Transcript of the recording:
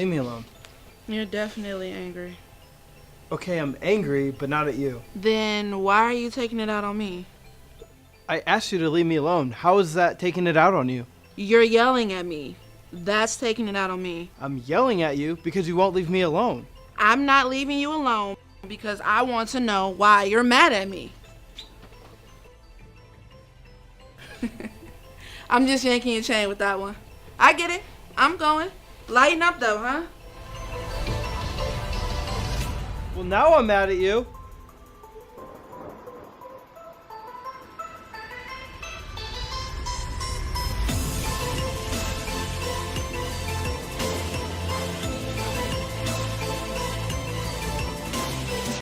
Leave me alone. You're definitely angry. Okay, I'm angry, but not at you. Then why are you taking it out on me? I asked you to leave me alone. How is that taking it out on you? You're yelling at me. That's taking it out on me. I'm yelling at you because you won't leave me alone. I'm not leaving you alone because I want to know why you're mad at me. I'm just yanking your chain with that one. I get it. I'm going. Lighten up though, huh? Well, now I'm mad at you.